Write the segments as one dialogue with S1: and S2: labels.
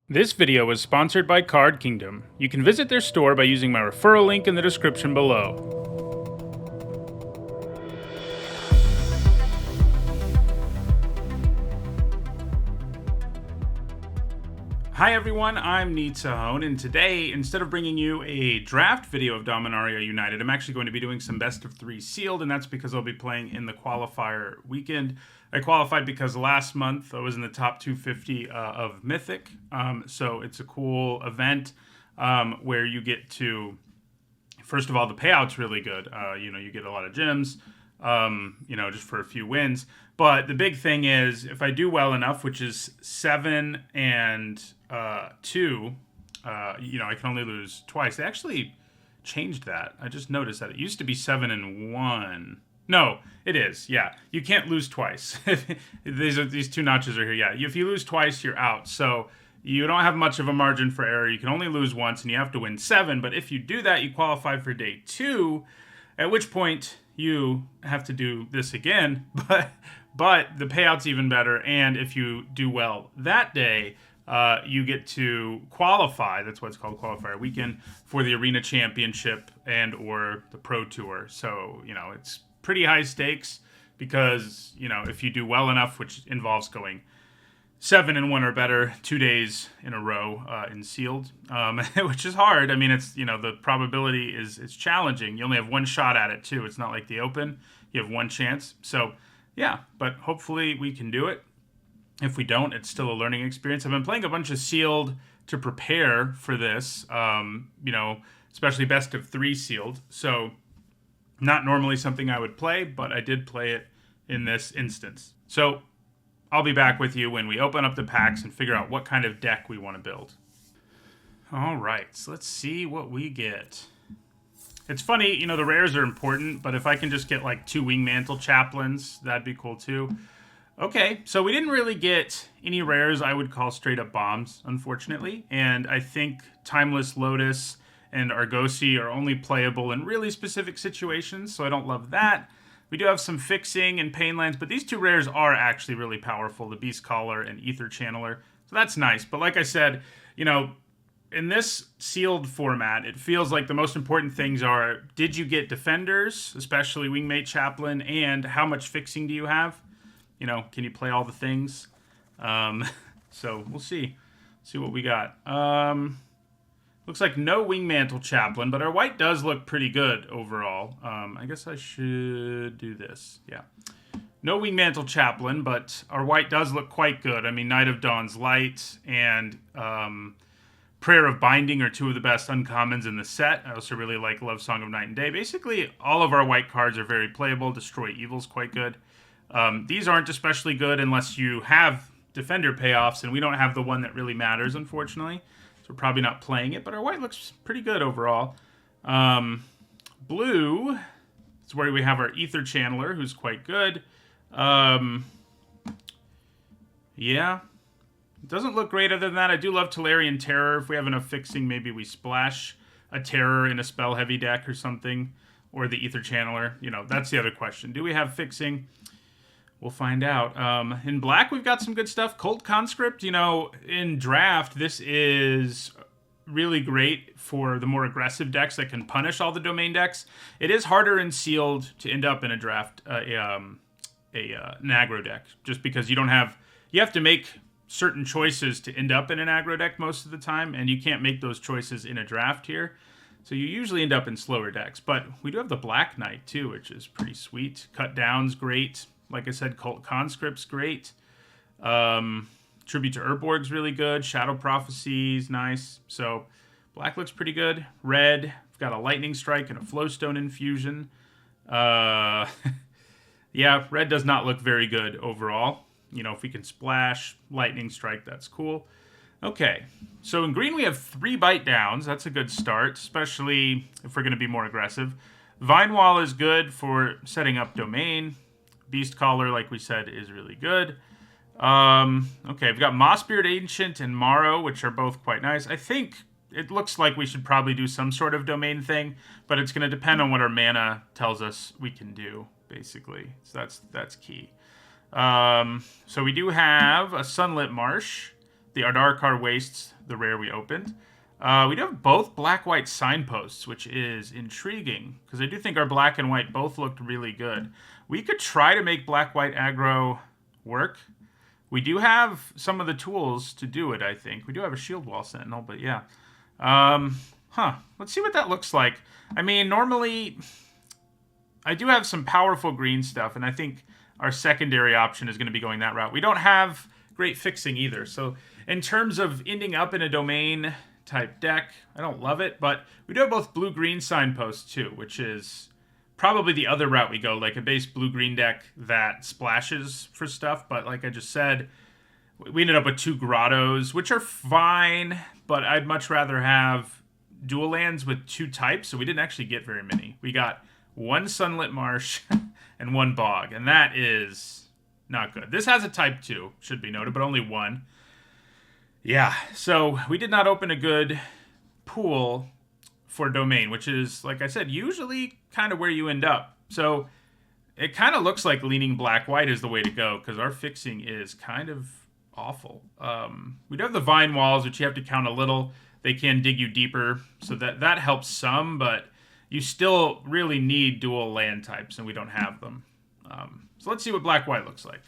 S1: This video is sponsored by Card Kingdom. You can visit their store by using my referral link in the description below. Hi everyone, I'm Neetsahone, and today, instead of bringing you a draft video of Dominaria United, I'm actually going to be doing some best of 3 sealed, and that's because I'll be playing in the qualifier weekend. I qualified because last month I was in the top 250 of Mythic, so it's a cool event where you get to, first of all, the payout's really good. You get a lot of gems, just for a few wins. But the big thing is, if I do well enough, which is 7 and 2, I can only lose twice. They actually changed that. I just noticed that. It used to be 7 and 1. No, it is. Yeah, you can't lose twice. These two notches are here. Yeah, if you lose twice, you're out. So you don't have much of a margin for error. You can only lose once, and you have to win 7. But if you do that, you qualify for day 2, at which point you have to do this again. But the payout's even better, and if you do well that day, you get to qualify. That's what's called Qualifier Weekend for the Arena Championship and or the Pro Tour. So, it's pretty high stakes because, if you do well enough, which involves going 7 and 1 or better 2 days in a row in sealed, which is hard. I mean, it's, the probability is challenging. You only have one shot at it, too. It's not like the Open. You have one chance. So, yeah, but hopefully we can do it. If we don't, it's still a learning experience. I've been playing a bunch of sealed to prepare for this, especially best of 3 sealed. So not normally something I would play, but I did play it in this instance. So I'll be back with you when we open up the packs and figure out what kind of deck we want to build. All right, so let's see what we get. It's funny, the rares are important, but if I can just get like 2 Wingmantle Chaplains, that'd be cool too. Okay, so we didn't really get any rares I would call straight up bombs, unfortunately. And I think Timeless Lotus and Argosy are only playable in really specific situations, so I don't love that. We do have some fixing and Painlands, but these 2 rares are actually really powerful, the Beast Caller and Ether Channeler. So that's nice. But like I said, in this sealed format, it feels like the most important things are, did you get defenders, especially Wingmate Chaplain, and how much fixing do you have? Can you play all the things? So we'll see. See what we got. Looks like no Wingmantle Chaplain, but our white does look pretty good overall. I guess I should do this. Yeah. No Wingmantle Chaplain, but our white does look quite good. I mean, Night of Dawn's Light and Prayer of Binding are 2 of the best uncommons in the set. I also really like Love Song of Night and Day. Basically, all of our white cards are very playable. Destroy Evil's quite good. These aren't especially good unless you have Defender payoffs, and we don't have the one that really matters, unfortunately. So we're probably not playing it, but our white looks pretty good overall. Blue is where we have our Ether Channeler, who's quite good. Yeah. It doesn't look great other than that. I do love Tolarian Terror. If we have enough fixing, maybe we splash a Terror in a spell-heavy deck or something. Or the Ether Channeler. That's the other question. Do we have fixing? We'll find out. In black, we've got some good stuff. Cult Conscript, in draft, this is really great for the more aggressive decks that can punish all the domain decks. It is harder in sealed to end up in a draft, an aggro deck, just because you have to make certain choices to end up in an aggro deck most of the time, and you can't make those choices in a draft here. So you usually end up in slower decks. But we do have the Black Knight, too, which is pretty sweet. Cut Down's great. Like I said, Cult Conscript's great. Tribute to Urborg's really good. Shadow Prophecy's nice. So black looks pretty good. Red, we've got a Lightning Strike and a Flowstone Infusion. Yeah, red does not look very good overall. If we can splash Lightning Strike, that's cool. Okay, so in green we have 3 Bite Downs. That's a good start, especially if we're going to be more aggressive. Vine Wall is good for setting up domain. Beast Caller, like we said, is really good. Okay, we've got Mossbeard Ancient and Morrow, which are both quite nice. I think it looks like we should probably do some sort of domain thing, but it's going to depend on what our mana tells us we can do, basically. So that's key. So we do have a Sunlit Marsh. the Adarkar Wastes, the rare we opened. We do have both black-white signposts, which is intriguing, because I do think our black and white both looked really good. We could try to make black-white aggro work. We do have some of the tools to do it, I think. We do have a Shield Wall Sentinel, but yeah. Let's see what that looks like. I mean, normally, I do have some powerful green stuff, and I think our secondary option is going to be going that route. We don't have great fixing either, so in terms of ending up in a domain type deck, I don't love it, but we do have both blue-green signposts too, which is probably the other route we go, like a base blue-green deck that splashes for stuff, but like I just said, we ended up with 2 grottos, which are fine, but I'd much rather have dual lands with 2 types, so we didn't actually get very many. We got 1 Sunlit Marsh and 1 Bog, and that is not good. This has a type 2, should be noted, but only 1. Yeah, so we did not open a good pool for domain, which is, like I said, usually kind of where you end up. So it kind of looks like leaning black-white is the way to go, because our fixing is kind of awful. We do have the vine walls, which you have to count a little. They can dig you deeper, so that helps some, but you still really need dual land types, and we don't have them. So let's see what black-white looks like.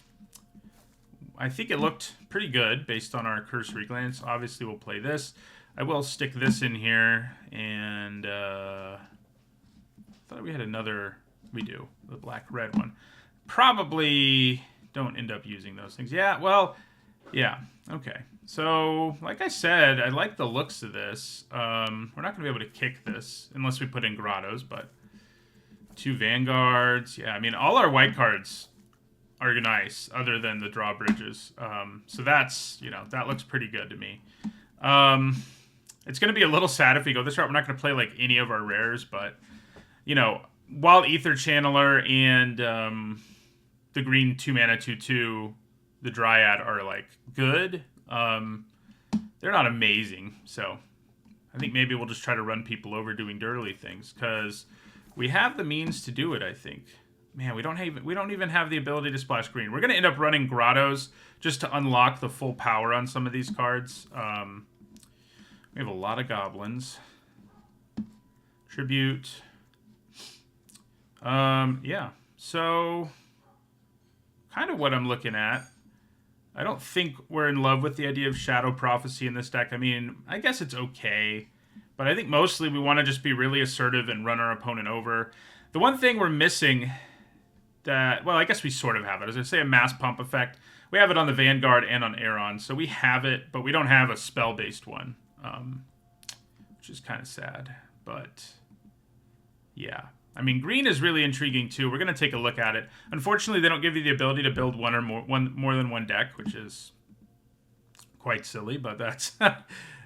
S1: I think it looked pretty good based on our cursory glance. Obviously, we'll play this. I will stick this in here, and I thought we had another. We do, the black-red one. Probably don't end up using those things. Yeah, well, yeah, okay. So, like I said, I like the looks of this. We're not going to be able to kick this unless we put in grottos, but 2 vanguards. Yeah, I mean, all our white cards are nice, other than the drawbridges. So that's, that looks pretty good to me. It's going to be a little sad if we go this route. We're not going to play, like, any of our rares, but, while Ether Channeler and the green 2-mana 2/2, the Dryad, are, like, good, they're not amazing. So I think maybe we'll just try to run people over doing dirty things, because we have the means to do it, I think. Man, we don't even have the ability to splash green. We're going to end up running grottos just to unlock the full power on some of these cards. We have a lot of goblins. Tribute. Yeah. So, kind of what I'm looking at. I don't think we're in love with the idea of Shadow Prophecy in this deck. I mean, I guess it's okay, but I think mostly we want to just be really assertive and run our opponent over. The one thing we're missing that, well, I guess we sort of have it. As I say, a mass pump effect. We have it on the Vanguard and on Aeron, so we have it, but we don't have a spell-based one, which is kind of sad. But, yeah. I mean, green is really intriguing, too. We're going to take a look at it. Unfortunately, they don't give you the ability to build more than one deck, which is quite silly, but that's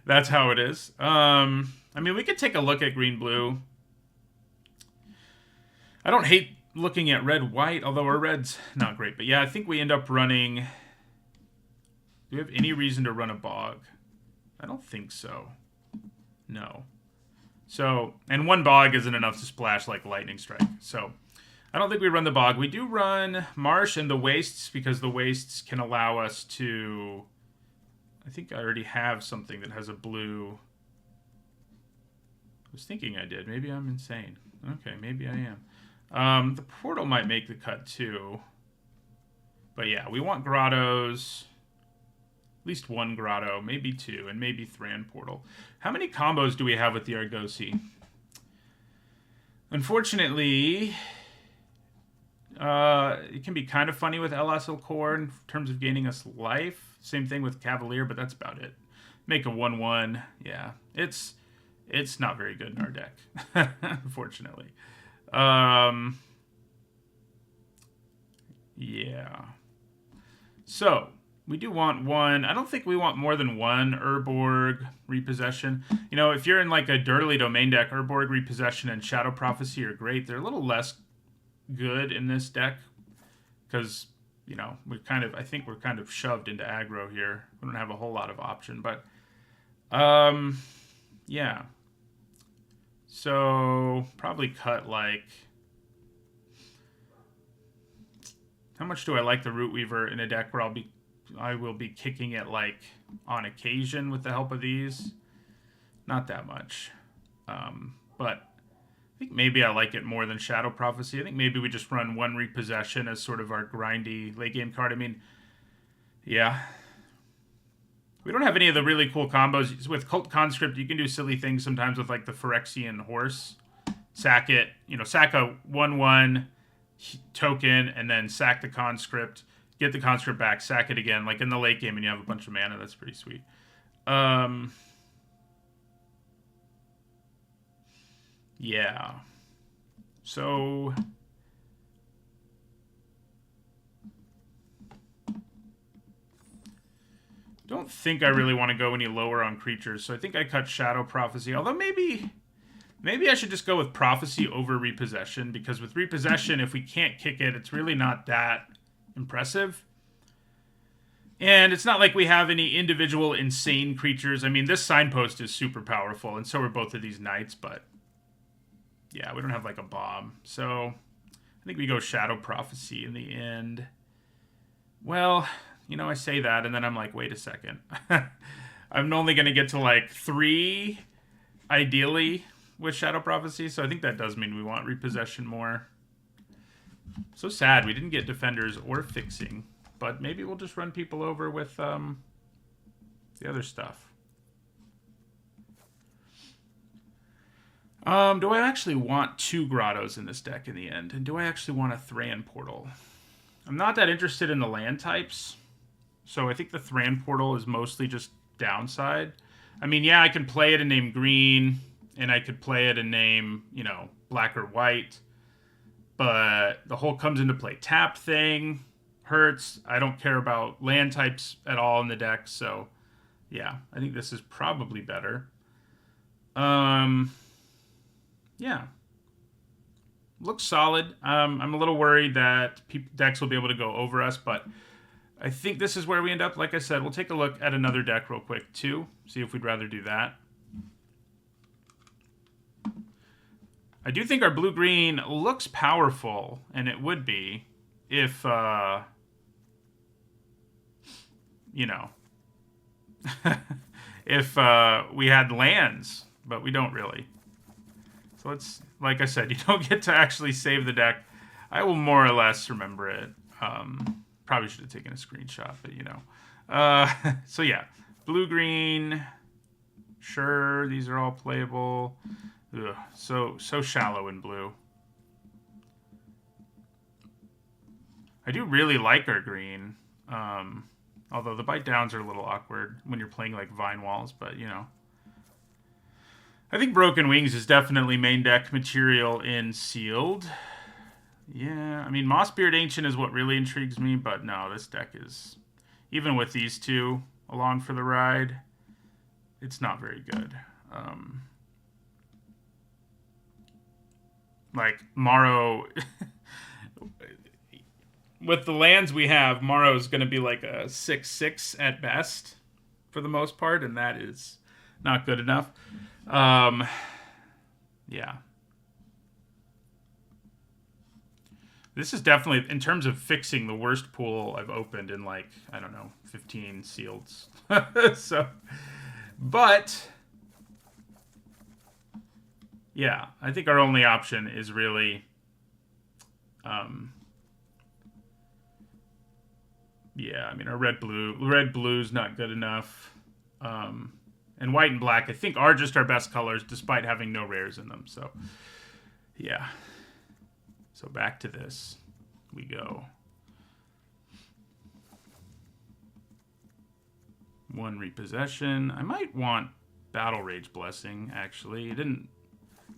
S1: that's how it is. I mean, we could take a look at green-blue. I don't hate looking at red-white, although our red's not great. But yeah, I think we end up running... Do we have any reason to run a Bog? I don't think so. No. So, and 1 Bog isn't enough to splash like Lightning Strike. So, I don't think we run the Bog. We do run Marsh and the Wastes, because the Wastes can allow us to... I think I already have something that has a blue... I was thinking I did. Maybe I'm insane. Okay, maybe I am. The portal might make the cut too. But yeah, we want grottos. At least 1 grotto, maybe 2, and maybe Thran portal. How many combos do we have with the Argosy? Unfortunately, it can be kind of funny with LSL Core in terms of gaining us life. Same thing with Cavalier, but that's about it. Make a 1/1. Yeah, it's not very good in our deck, unfortunately. Yeah. So, we do want 1. I don't think we want more than 1 Urborg Repossession. If you're in like a dirty domain deck, Urborg Repossession and Shadow Prophecy are great. They're a little less good in this deck because, I think we're kind of shoved into aggro here. We don't have a whole lot of option, but, yeah. So, probably cut like... How much do I like the Root Weaver in a deck where I'll be I will be kicking it like on occasion with the help of these. Not that much. But I think maybe I like it more than Shadow Prophecy. I think maybe we just run one Repossession as sort of our grindy late game card. I mean, yeah. We don't have any of the really cool combos. With Cult Conscript, you can do silly things sometimes with like the Phyrexian Horse. Sack it, sack a 1/1 token and then sack the Conscript. Get the Conscript back, sack it again, like in the late game, and you have a bunch of mana. That's pretty sweet. Yeah. So don't think I really want to go any lower on creatures, so I think I cut Shadow Prophecy. Although maybe I should just go with Prophecy over Repossession, because with Repossession, if we can't kick it, it's really not that impressive. And it's not like we have any individual insane creatures. I mean, this Signpost is super powerful, and so are both of these Knights, but yeah, we don't have like a bomb. So I think we go Shadow Prophecy in the end. Well, I say that, and then I'm like, wait a second. I'm only going to get to like 3, ideally, with Shadow Prophecy, so I think that does mean we want Repossession more. So sad we didn't get Defenders or Fixing, but maybe we'll just run people over with the other stuff. Do I actually want 2 Grottos in this deck in the end? And do I actually want a Thran Portal? I'm not that interested in the land types, so I think the Thran Portal is mostly just downside. I mean, yeah, I can play it in name green, and I could play it in name, black or white, but the whole comes into play tap thing hurts. I don't care about land types at all in the deck, so yeah, I think this is probably better. Yeah. Looks solid. I'm a little worried that decks will be able to go over us, but I think this is where we end up. Like I said, we'll take a look at another deck real quick, too. See if we'd rather do that. I do think our blue-green looks powerful, and it would be if, if we had lands, but we don't really. So it's, like I said, you don't get to actually save the deck. I will more or less remember it. Probably should have taken a screenshot, but so yeah, blue-green, sure, these are all playable. Ugh, so shallow in blue. I do really like our green, although the bite downs are a little awkward when you're playing like Vine Walls, but I think Broken Wings is definitely main deck material in Sealed. Yeah, I mean, Mossbeard Ancient is what really intrigues me, but no, this deck is, even with these two along for the ride, it's not very good. Like, Morrow, with the lands we have, Morrow is going to be like a 6/6 at best for the most part, and that is not good enough. Yeah. This is definitely, in terms of fixing, the worst pool I've opened in like, I don't know, 15 sealeds. So, but yeah, I think our only option is really, yeah, I mean, our red blue's not good enough. And white and black, I think, are just our best colors, despite having no rares in them. So, yeah. So back to this we go. 1 Repossession. I might want Battle Rage Blessing, actually. I didn't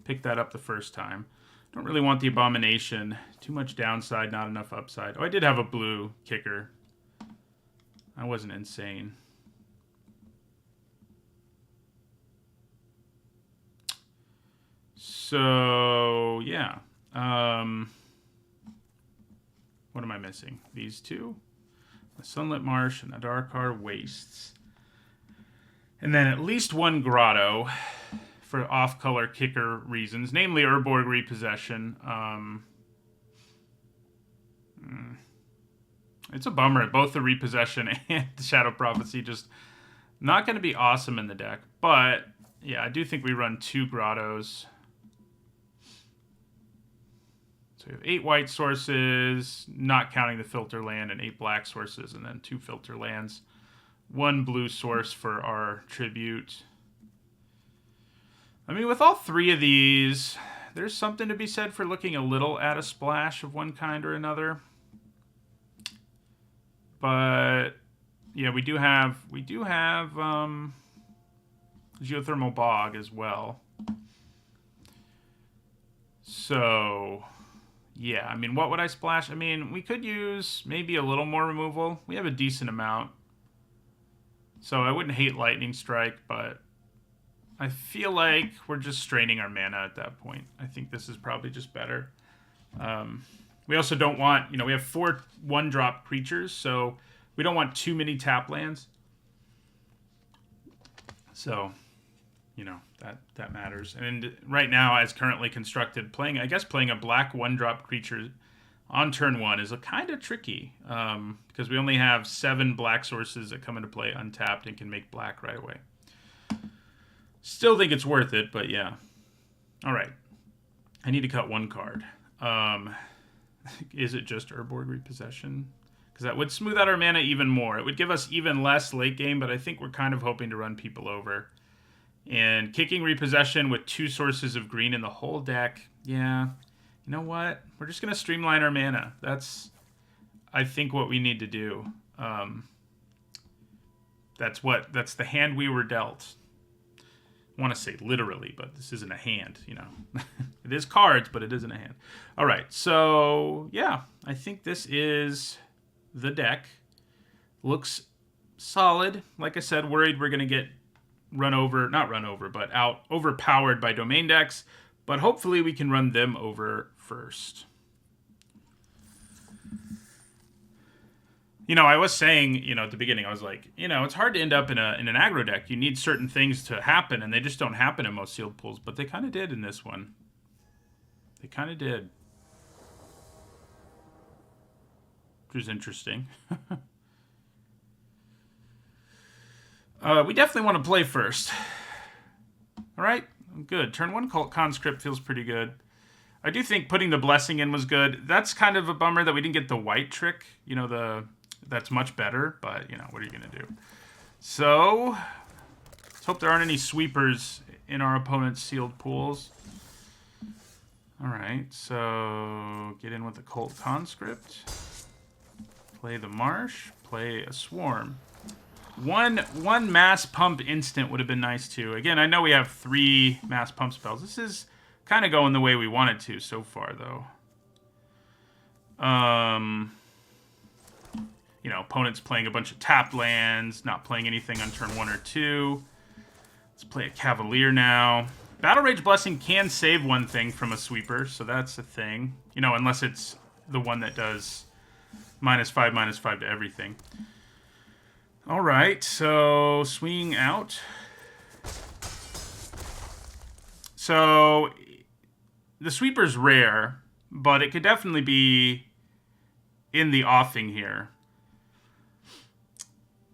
S1: pick that up the first time. Don't really want the Abomination. Too much downside, not enough upside. Oh, I did have a blue kicker. I wasn't insane. So, yeah. What am I missing? These two? The Sunlit Marsh and the Darkar Wastes. And then at least 1 Grotto for off-color kicker reasons, namely Urborg Repossession. I It's a bummer. Both the Repossession and the Shadow Prophecy just not going to be awesome in the deck. But, yeah, I do think we run 2 Grottos. So we have 8 white sources, not counting the filter land, and 8 black sources, and then 2 filter lands. 1 blue source for our tribute. I mean, with all 3 of these, there's something to be said for looking a little at a splash of one kind or another. But yeah, we do have Geothermal Bog as well. So yeah, I mean, what would I splash? I mean, we could use maybe a little more removal. We have a decent amount. So I wouldn't hate Lightning Strike, but I feel like we're just straining our mana at that point. I think this is probably just better. We also don't want, we have 4 1-drop creatures, so we don't want too many tap lands. So, that matters. And right now, as currently constructed, playing a black 1-drop creature on turn 1 is kind of tricky, because we only have 7 black sources that come into play untapped and can make black right away. Still think it's worth it, but yeah. All right. I need to cut 1 card. Is it just Urborg Repossession? Because that would smooth out our mana even more. It would give us even less late game, but I think we're kind of hoping to run people over. And kicking Repossession with 2 sources of green in the whole deck, yeah. You know what? We're just going to streamline our mana. That's, I think, what we need to do. That's the hand we were dealt. I want to say literally, but this isn't a hand, It is cards, but it isn't a hand. All right, so yeah, I think this is the deck. Looks solid. Like I said, worried we're going to get overpowered by domain decks, but hopefully we can run them over first. I was saying, at the beginning, I was like, it's hard to end up in an aggro deck. You need certain things to happen, and they just don't happen in most sealed pools. But they kind of did in this one. They kind of did. Which was interesting. We definitely want to play first. All right, good. Turn 1 Conscript feels pretty good. I do think putting the Blessing in was good. That's kind of a bummer that we didn't get the white trick. That's much better, but, what are you going to do? So, let's hope there aren't any sweepers in our opponent's sealed pools. All right, so get in with the Cult Conscript. Play the Marsh. Play a Swarm. One Mass Pump instant would have been nice, too. Again, I know we have 3 Mass Pump spells. This is kind of going the way we wanted to so far, though. Opponent's playing a bunch of tapped lands, not playing anything on turn 1 or 2. Let's play a Cavalier now. Battle Rage Blessing can save one thing from a sweeper, so that's a thing. Unless it's the one that does -5/-5 to everything. All right, so swinging out. So the sweeper's rare, but it could definitely be in the offing here.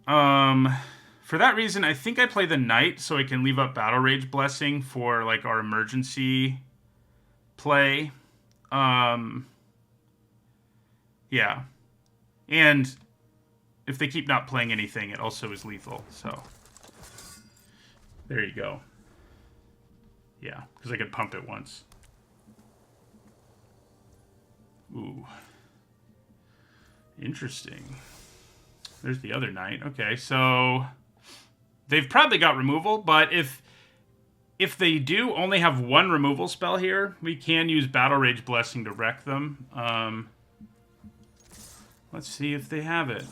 S1: For that reason, I think I play the Knight so I can leave up Battle Rage Blessing for our emergency play. Yeah. And if they keep not playing anything, it also is lethal. So there you go. Yeah, because I could pump it once. Ooh. Interesting. There's the other Knight. Okay, so they've probably got removal, but if they do only have 1 removal spell here, we can use Battle Rage Blessing to wreck them. Let's see if they have it.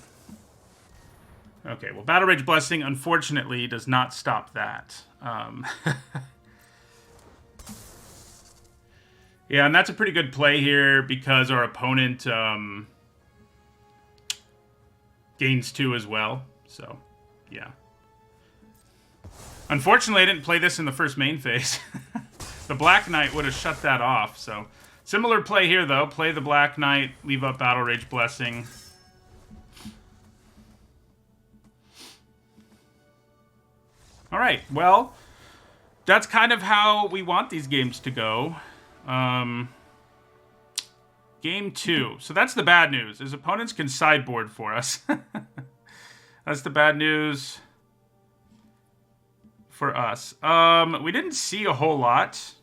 S1: Okay, well, Battle Rage Blessing, unfortunately, does not stop that. Yeah, and that's a pretty good play here because our opponent gains 2 as well. So, yeah. Unfortunately, I didn't play this in the first main phase. The Black Knight would have shut that off. So, similar play here, though. Play the Black Knight, leave up Battle Rage Blessing. All right, well, that's kind of how we want these games to go. Game 2. So that's the bad news. His opponents can sideboard for us. That's the bad news for us. We didn't see a whole lot.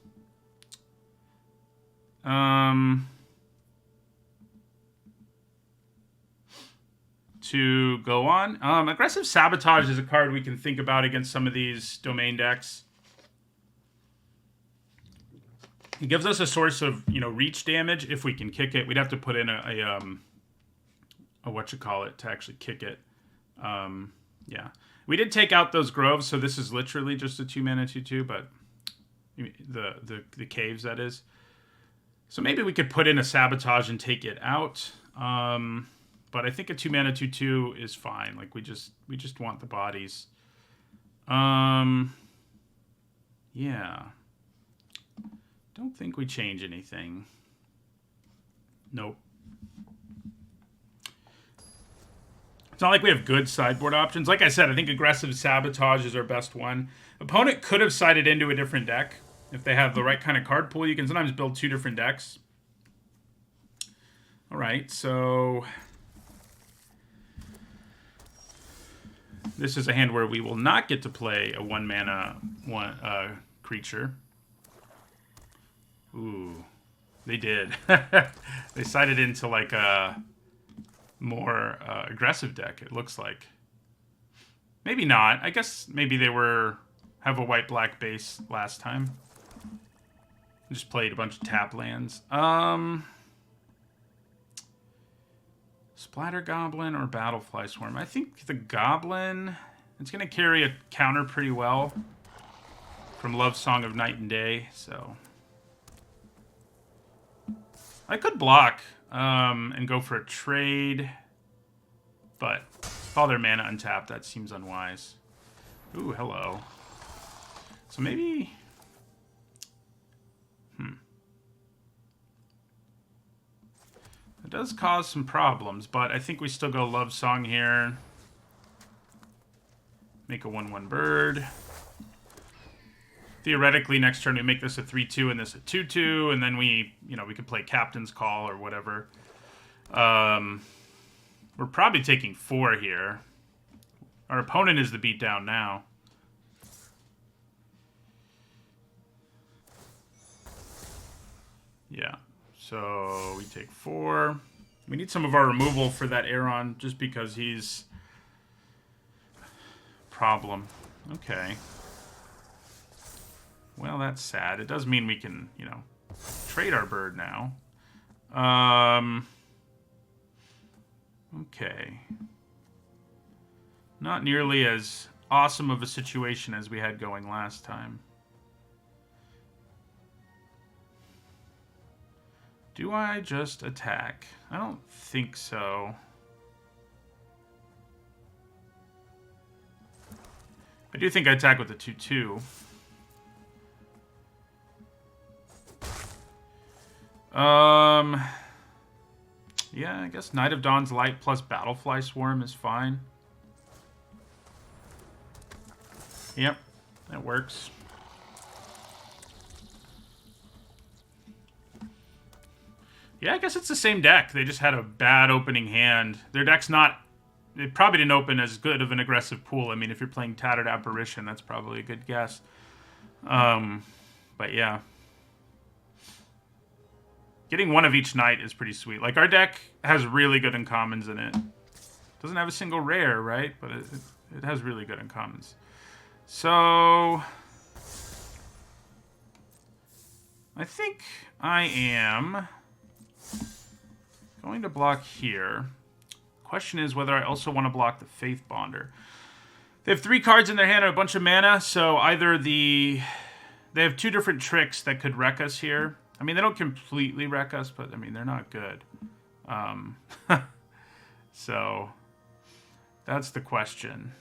S1: To go on. Aggressive Sabotage is a card we can think about against some of these domain decks. It gives us a source of, reach damage if we can kick it. We'd have to put in a whatchamacallit to actually kick it. Yeah. We did take out those groves, so this is literally just a 2-mana 2/2, but the caves, that is. So maybe we could put in a Sabotage and take it out. But I think a 2-mana 2/2 is fine. Like we just want the bodies. Yeah. Don't think we change anything. Nope. It's not like we have good sideboard options. Like I said, I think Aggressive Sabotage is our best one. Opponent could have sided into a different deck. If they have the right kind of card pool, you can sometimes build 2 different decks. All right, so this is a hand where we will not get to play a 1-mana creature. Ooh, they did. They sided into like a more aggressive deck, it looks like. Maybe not. I guess maybe they have a white-black base last time. Just played a bunch of tap lands. Splatter Goblin or Battlefly Swarm? I think the Goblin, it's going to carry a counter pretty well from Love Song of Night and Day, so I could block and go for a trade, but with all their mana untapped, that seems unwise. Ooh, hello. So maybe... It does cause some problems, but I think we still go Love Song here. Make a 1/1 bird. Theoretically, next turn we make this a 3/2 and this a 2/2, and then we could play Captain's Call or whatever. We're probably taking 4 here. Our opponent is the beatdown now. Yeah. So we take 4. We need some of our removal for that Aeron, just because he's problem. Okay. Well, that's sad. It does mean we can, trade our bird now. Okay. Not nearly as awesome of a situation as we had going last time. Do I just attack? I don't think so. I do think I attack with the 2/2. Yeah, I guess Knight of Dawn's Light plus Battlefly Swarm is fine. Yep, that works. Yeah, I guess it's the same deck. They just had a bad opening hand. Their deck's not... It probably didn't open as good of an aggressive pool. I mean, if you're playing Tattered Apparition, that's probably a good guess. But yeah. Getting one of each Knight is pretty sweet. Like, our deck has really good uncommons in it. Doesn't have a single rare, right? But it has really good uncommons. So... I think I am... going to block here. Question is whether I also want to block the Faith Bonder. They have 3 cards in their hand and a bunch of mana, so either they have 2 different tricks that could wreck us here. I mean, they don't completely wreck us, but I mean, they're not good. So that's the question.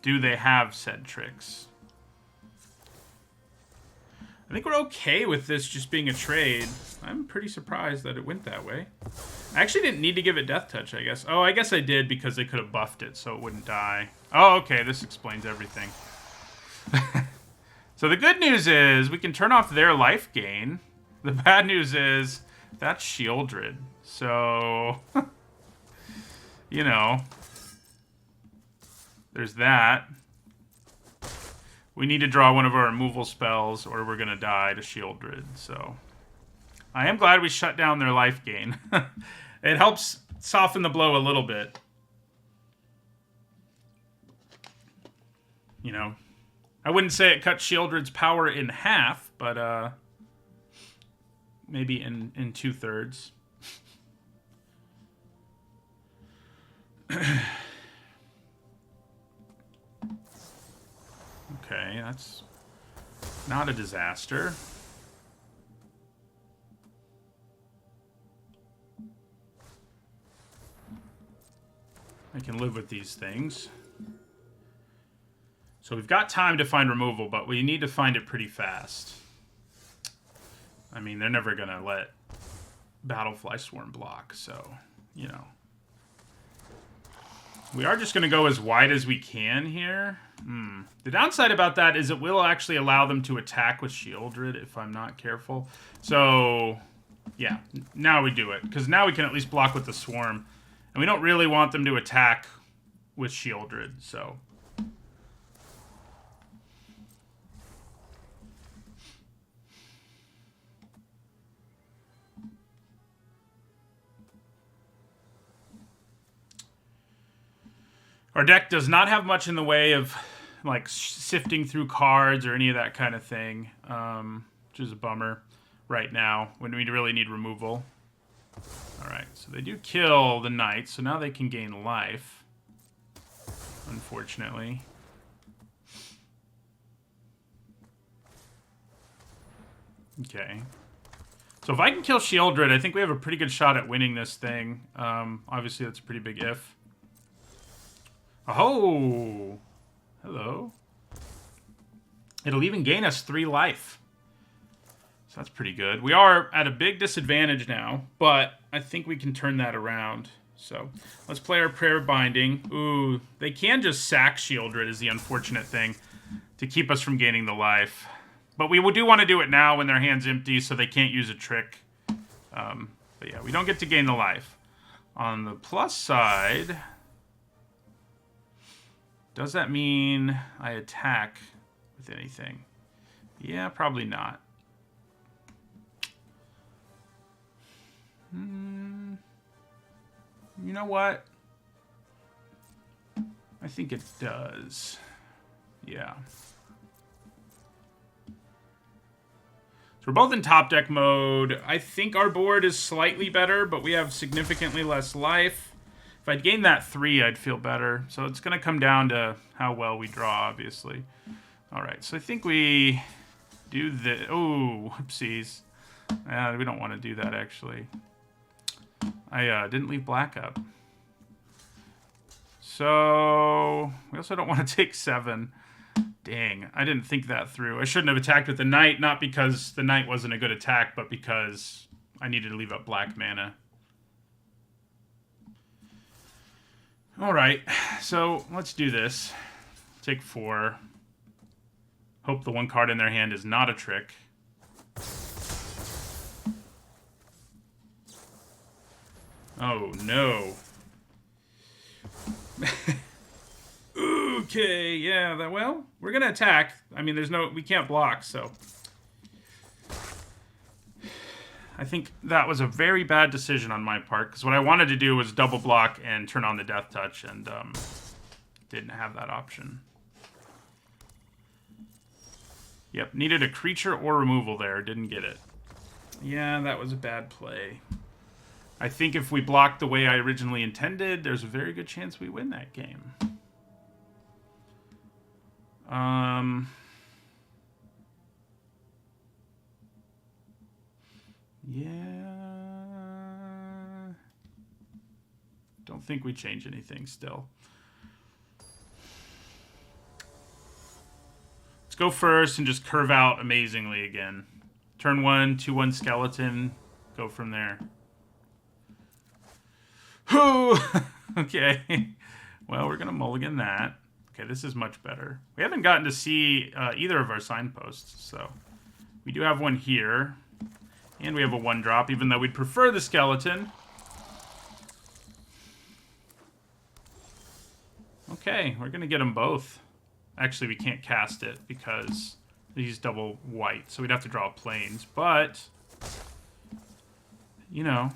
S1: Do they have said tricks? I think we're okay with this just being a trade. I'm pretty surprised that it went that way. I actually didn't need to give it Death Touch, I guess. Oh, I guess I did because they could have buffed it so it wouldn't die. Oh, okay, this explains everything. So the good news is we can turn off their life gain. The bad news is that's Shieldred. So, you know, there's that. We need to draw one of our removal spells or we're going to die to Shieldred. So I am glad we shut down their life gain. It helps soften the blow a little bit. You know, I wouldn't say it cut Shieldred's power in half, but maybe in 2/3. Okay, that's not a disaster. I can live with these things. So we've got time to find removal, but we need to find it pretty fast. I mean, they're never going to let Battlefly Swarm block, so, you know. We are just going to go as wide as we can here. The downside about that is it will actually allow them to attack with Shieldred if I'm not careful. So, yeah, now we do it. Because now we can at least block with the Swarm. And we don't really want them to attack with Shieldred, so... Our deck does not have much in the way of, like, sifting through cards or any of that kind of thing, which is a bummer right now when we really need removal. All right, so they do kill the knight, so now they can gain life, unfortunately. Okay. So if I can kill Shieldred, I think we have a pretty good shot at winning this thing. Obviously, that's a pretty big if. Oh, hello. It'll even gain us 3 life. So that's pretty good. We are at a big disadvantage now, but I think we can turn that around. So let's play our Prayer Binding. Ooh, they can just sack Shieldred is the unfortunate thing to keep us from gaining the life. But we do want to do it now when their hand's empty so they can't use a trick. But yeah, we don't get to gain the life. On the plus side... Does that mean I attack with anything? Yeah, probably not. You know what? I think it does. Yeah. So we're both in top deck mode. I think our board is slightly better, but we have significantly less life. If I'd gained that 3, I'd feel better. So it's going to come down to how well we draw, obviously. All right, so I think we do this. Oh, whoopsies. We don't want to do that, actually. I didn't leave black up. So we also don't want to take 7. Dang, I didn't think that through. I shouldn't have attacked with the knight, not because the knight wasn't a good attack, but because I needed to leave up black mana. All right, so let's do this. Take 4. Hope the one card in their hand is not a trick. Oh, no. Okay, yeah, well, we're going to attack. I mean, we can't block, so... I think that was a very bad decision on my part, because what I wanted to do was double block and turn on the Death Touch, and didn't have that option. Yep, needed a creature or removal there, didn't get it. Yeah, that was a bad play. I think if we blocked the way I originally intended, there's a very good chance we win that game. Yeah. Don't think we change anything still. Let's go first and just curve out amazingly again. Turn 1, 2/1 skeleton. Go from there. Whoo! Okay. Well, we're going to mulligan that. Okay, this is much better. We haven't gotten to see either of our signposts, so... We do have one here. And we have a 1-drop, even though we'd prefer the skeleton. Okay, we're going to get them both. Actually, we can't cast it because he's double white, so we'd have to draw planes. But, you know.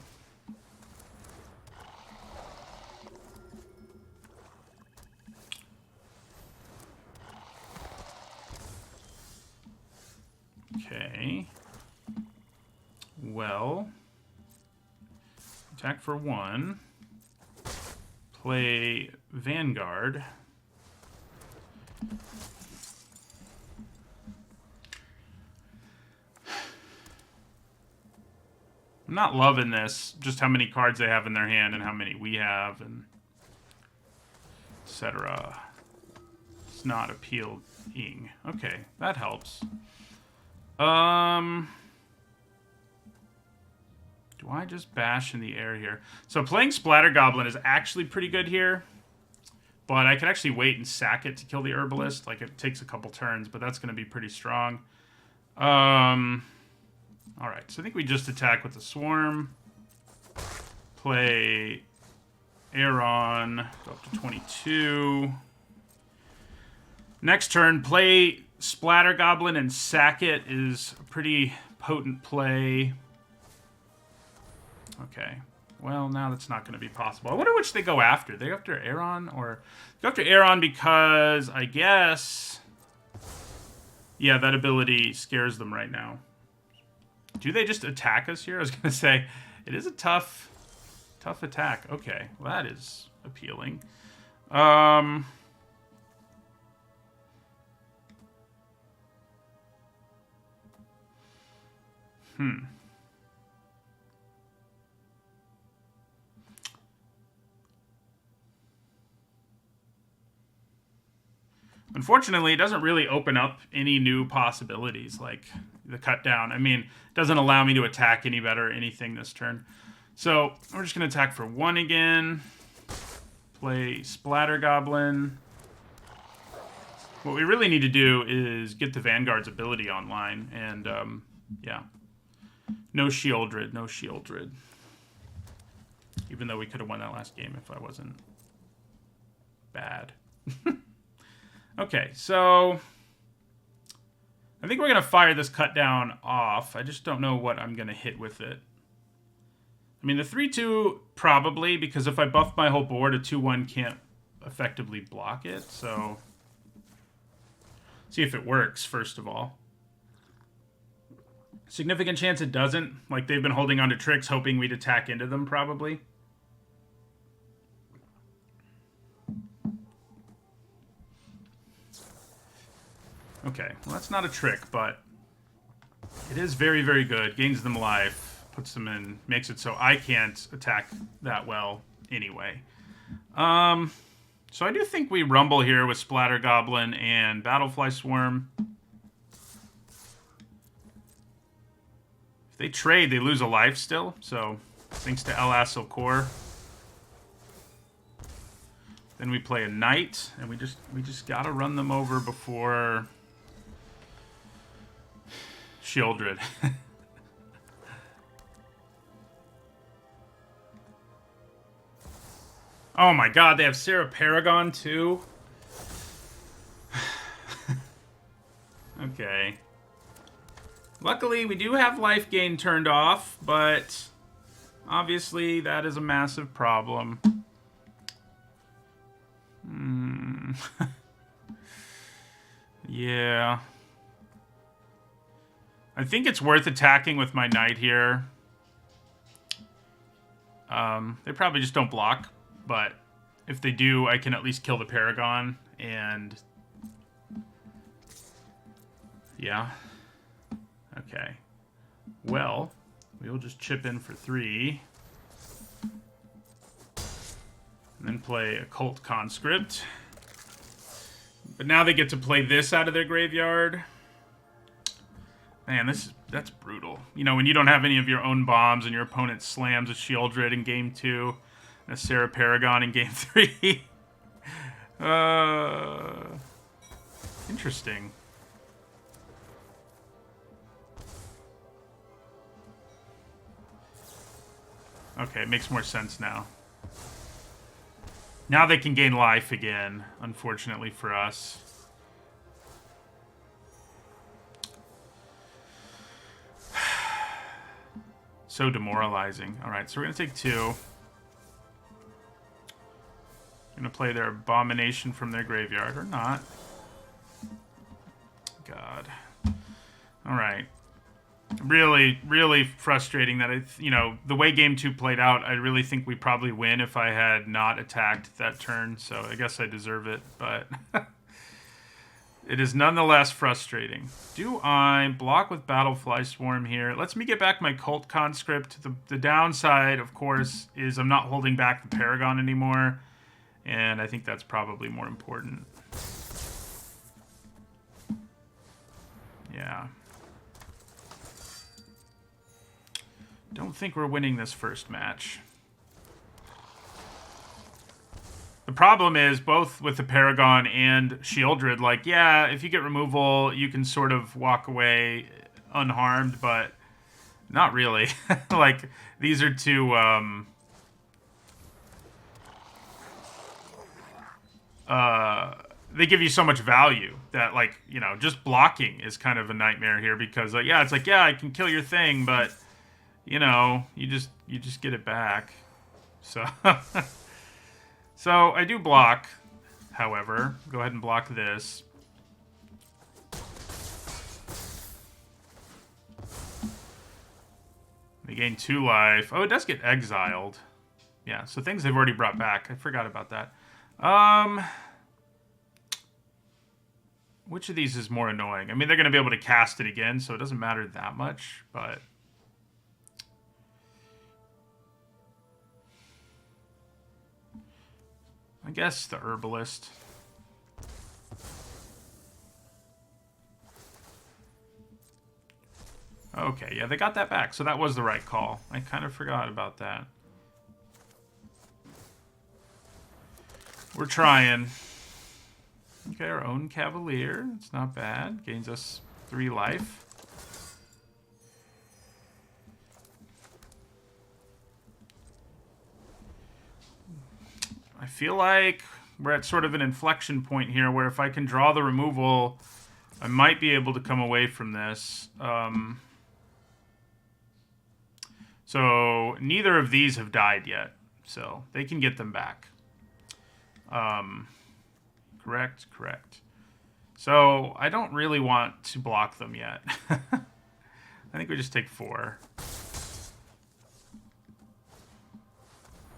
S1: Okay. Well, attack for 1. Play Vanguard. I'm not loving this, just how many cards they have in their hand and how many we have, and etc. It's not appealing. Okay, that helps. Do I just bash in the air here? So playing Splatter Goblin is actually pretty good here. But I could actually wait and sack it to kill the Herbalist. Like, it takes a couple turns, but that's going to be pretty strong. Alright, so I think we just attack with the Swarm. Play Aeron. Go up to 22. Next turn, play Splatter Goblin and sack it is a pretty potent play. Okay. Well, now that's not going to be possible. I wonder which they go after. They go after Aeron or... They go after Aeron because, I guess... Yeah, that ability scares them right now. Do they just attack us here? I was going to say, it is a tough attack. Okay, well, that is appealing. Unfortunately, it doesn't really open up any new possibilities, like the cut down. I mean, it doesn't allow me to attack any better or anything this turn. So, we're just going to attack for 1 again. Play Splatter Goblin. What we really need to do is get the Vanguard's ability online, and, yeah. No Shieldred, no Shieldred. Even though we could have won that last game if I wasn't bad. Okay, so I think we're going to fire this cut down off. I just don't know what I'm going to hit with it. I mean, the 3-2 probably, because if I buff my whole board, a 2-1 can't effectively block it. So, see if it works, first of all. Significant chance it doesn't. Like, they've been holding on to tricks, hoping we'd attack into them, probably. Okay, well, that's not a trick, but it is very, very good. Gains them life, puts them in, makes it so I can't attack that well anyway. So I do think we rumble here with Splatter Goblin and Battlefly Swarm. If they trade, they lose a life still, so thanks to El Asil Core. Then we play a Knight, and we just gotta run them over before Shieldred. Oh my god, they have Sarah Paragon too? Okay. Luckily, we do have life gain turned off, but obviously that is a massive problem. Yeah. I think it's worth attacking with my Knight here. They probably just don't block, but if they do, I can at least kill the Paragon, and... Yeah. Okay. Well, we'll just chip in for 3. And then play Occult Conscript. But now they get to play this out of their graveyard. Man, that's brutal. You know, when you don't have any of your own bombs and your opponent slams a Shieldred in game 2, a Sarah Paragon in game 3. Interesting. Okay, it makes more sense now. Now they can gain life again, unfortunately for us. So demoralizing. Alright, so we're going to take 2. Going to play their Abomination from their graveyard, or not. God. Alright. Really, really frustrating that, the way Game 2 played out, I really think we probably win if I had not attacked that turn, so I guess I deserve it, but it is nonetheless frustrating. Do I block with Battlefly Swarm here? It lets me get back my Cult Conscript. The downside, of course, is I'm not holding back the Paragon anymore, and I think that's probably more important. Yeah. Don't think we're winning this first match. The problem is, both with the Paragon and Shieldred, like, yeah, if you get removal, you can sort of walk away unharmed, but not really. Like, these are two, they give you so much value that, like, just blocking is kind of a nightmare here because, yeah, it's like, yeah, I can kill your thing, but, you just get it back. So... So, I do block, however. Go ahead and block this. They gain 2 life. Oh, it does get exiled. Yeah, so things they've already brought back. I forgot about that. Which of these is more annoying? I mean, they're going to be able to cast it again, so it doesn't matter that much, but... I guess the Herbalist. Okay, yeah, they got that back, so that was the right call. I kind of forgot about that. We're trying. Okay, our own Cavalier. It's not bad. Gains us 3 life. I feel like we're at sort of an inflection point here where if I can draw the removal, I might be able to come away from this. So neither of these have died yet, so they can get them back. Correct. So I don't really want to block them yet. I think we just take 4.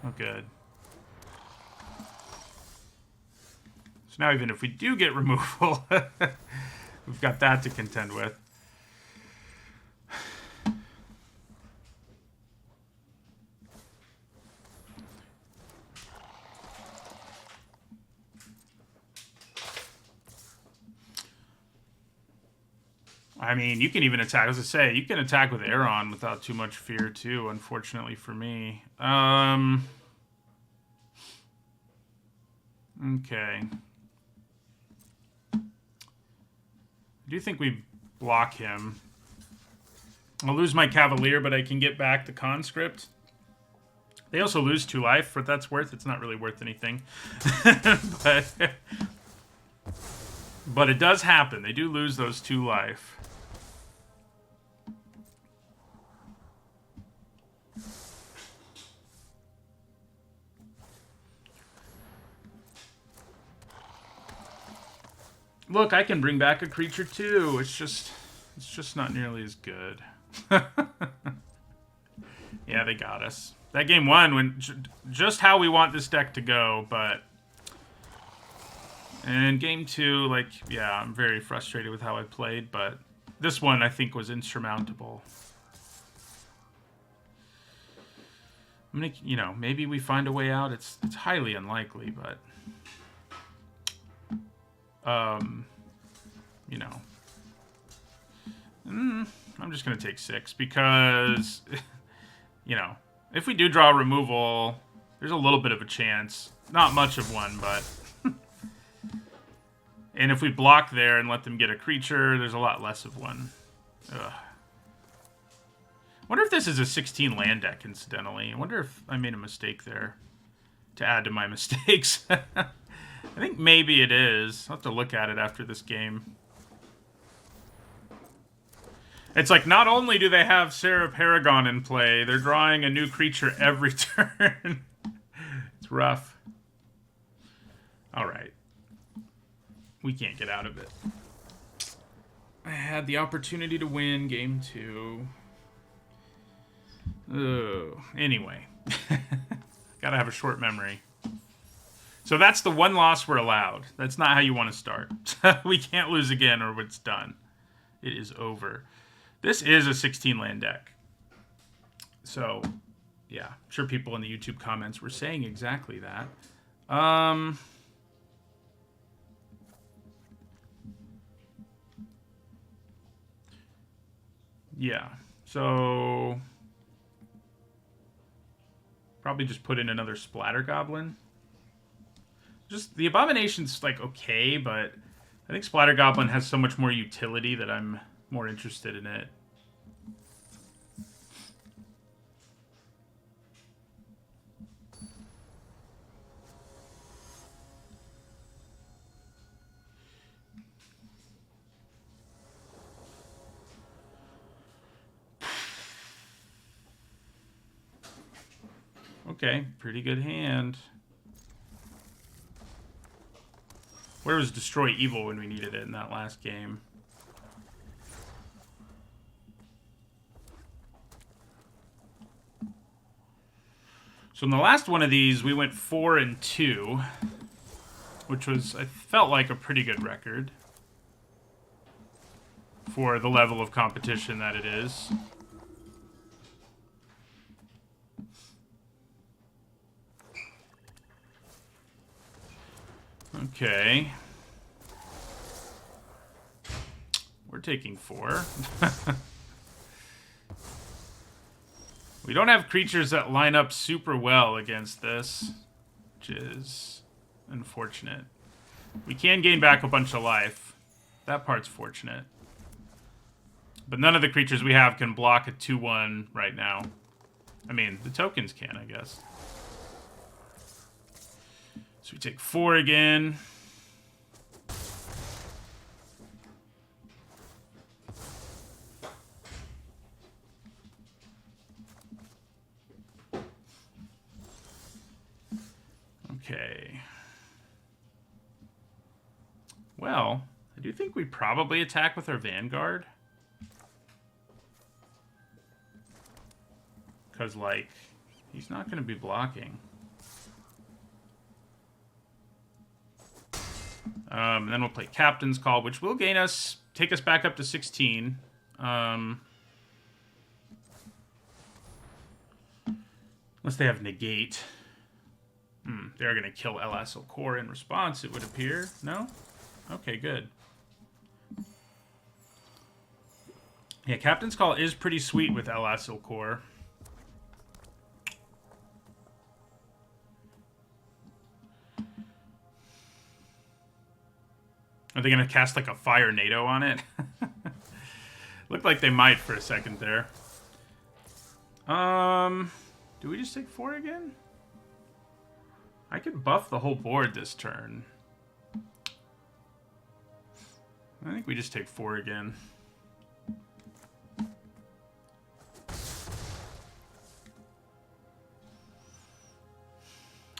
S1: Oh, good. So now even if we do get removal, we've got that to contend with. I mean, you can even attack, as I say, you can attack with Aeron without too much fear too, unfortunately for me. Okay. I do think we block him. I'll lose my Cavalier, but I can get back the Conscript. They also lose 2 life, for what that's worth. It's not really worth anything. But it does happen. They do lose those 2 life. Look, I can bring back a creature too. It's just not nearly as good. Yeah, they got us. That game 1 went just how we want this deck to go, but... And game 2, like, yeah, I'm very frustrated with how I played, but this one I think was insurmountable. I'm gonna, maybe we find a way out. It's highly unlikely, but... I'm just going to take 6 because, if we do draw removal, There's a little bit of a chance. Not much of one, but... And if we block there and let them get a creature, there's a lot less of one. Ugh. Wonder if this is a 16 land deck, incidentally. I wonder if I made a mistake there to add to my mistakes. I think maybe it is. I'll have to look at it after this game. It's like, not only do they have Sarah Paragon in play, they're drawing a new creature every turn. It's rough. Alright. We can't get out of it. I had the opportunity to win game 2. Oh, anyway. Gotta have a short memory. So that's the one loss we're allowed. That's not how you want to start. We can't lose again or it's done. It is over. This is a 16 land deck. So, yeah. I'm sure people in the YouTube comments were saying exactly that. Yeah. So... Probably just put in another Splatter Goblin. Just, the Abomination's, like, okay, but I think Splatter Goblin has so much more utility that I'm more interested in it. Okay, pretty good hand. Where was Destroy Evil when we needed it in that last game? So in the last one of these, we went 4-2, which was, I felt like, a pretty good record for the level of competition that it is. Okay. We're taking 4. We don't have creatures that line up super well against this, which is unfortunate. We can gain back a bunch of life. That part's fortunate. But none of the creatures we have can block a 2-1 right now. I mean, the tokens can, I guess. So we take 4 again. Okay. Well, I do think we probably attack with our Vanguard. Because, like, he's not going to be blocking. And then we'll play Captain's Call, which will gain us, take us back up to 16. Unless they have Negate. They're going to kill Elastil Core in response, it would appear. No? Okay, good. Yeah, Captain's Call is pretty sweet with Elastil Core. Are they going to cast, like, a Fire NATO on it? Looked like they might for a second there. Do we just take 4 again? I could buff the whole board this turn. I think we just take 4 again.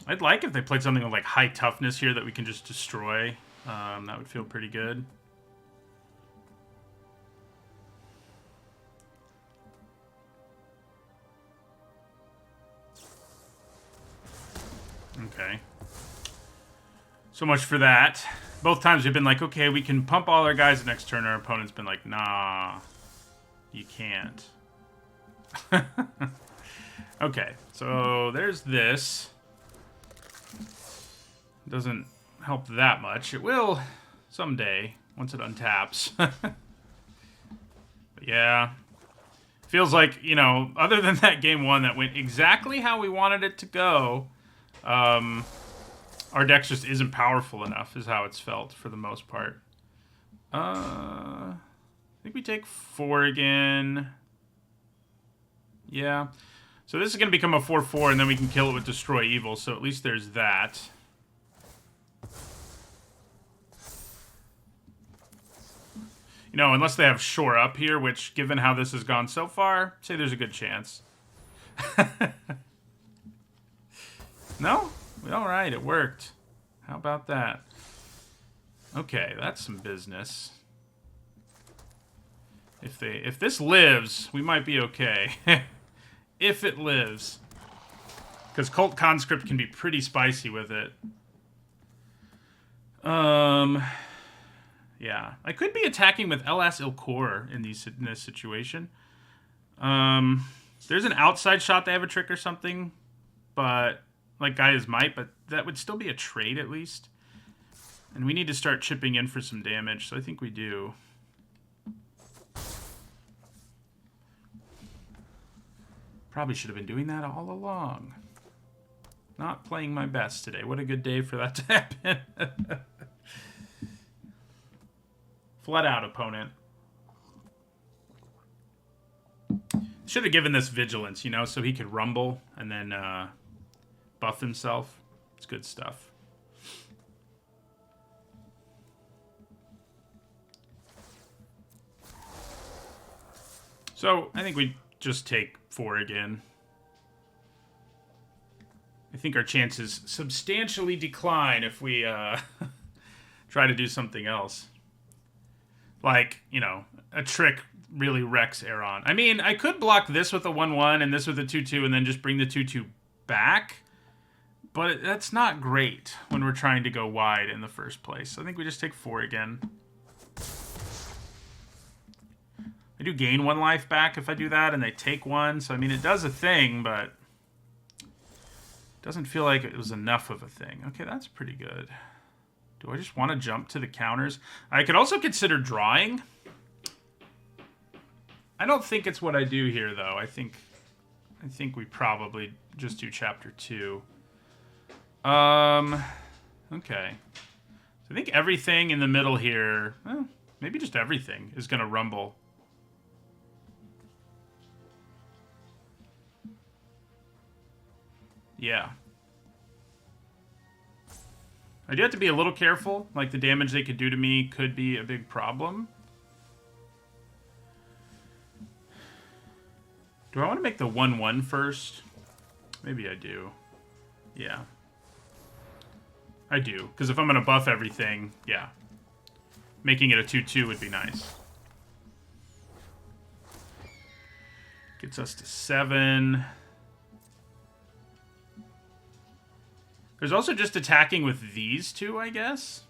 S1: I'd like if they played something with, like, high toughness here that we can just destroy. That would feel pretty good. Okay. So much for that. Both times we've been like, okay, we can pump all our guys the next turn. Our opponent's been like, nah, you can't. Okay, so there's this. Doesn't help that much. It will someday, once it untaps. But yeah. Feels like, you know, other than that game 1 that went exactly how we wanted it to go, Our deck just isn't powerful enough, is how it's felt for the most part. I think we take 4 again. Yeah. So this is going to become a 4/4, and then we can kill it with Destroy Evil, so at least there's that. You know, unless they have Shore Up here, which, given how this has gone so far, say there's a good chance. No? Alright, it worked. How about that? Okay, that's some business. If this lives, we might be okay. If it lives. Because Cult Conscript can be pretty spicy with it. Yeah. I could be attacking with Elas Ilkor in this situation. There's an outside shot they have a trick or something. But, like Gaia's Might, but that would still be a trade at least. And we need to start chipping in for some damage, so I think we do. Probably should have been doing that all along. Not playing my best today. What a good day for that to happen. Flood out, opponent. Should have given this Vigilance, you know, so he could rumble and then buff himself. It's good stuff. So, I think we just take 4 again. I think our chances substantially decline if we try to do something else. Like, you know, a trick really wrecks Aaron. I mean, I could block this with a 1/1 and this with a 2/2 and then just bring the 2/2 back. But that's not great when we're trying to go wide in the first place. So I think we just take 4 again. I do gain 1 life back if I do that, and they take 1. So, I mean, it does a thing, but it doesn't feel like it was enough of a thing. Okay, that's pretty good. Do I just want to jump to the counters? I could also consider drawing. I don't think it's what I do here, though. I think we probably just do Chapter 2. Okay. So I think everything in the middle here, well, maybe just everything, is going to rumble. Yeah. I do have to be a little careful. Like, the damage they could do to me could be a big problem. Do I want to make the 1/1 first? Maybe I do. Yeah. I do. Because if I'm going to buff everything, yeah. Making it a 2/2 would be nice. Gets us to 7. There's also just attacking with these two, I guess.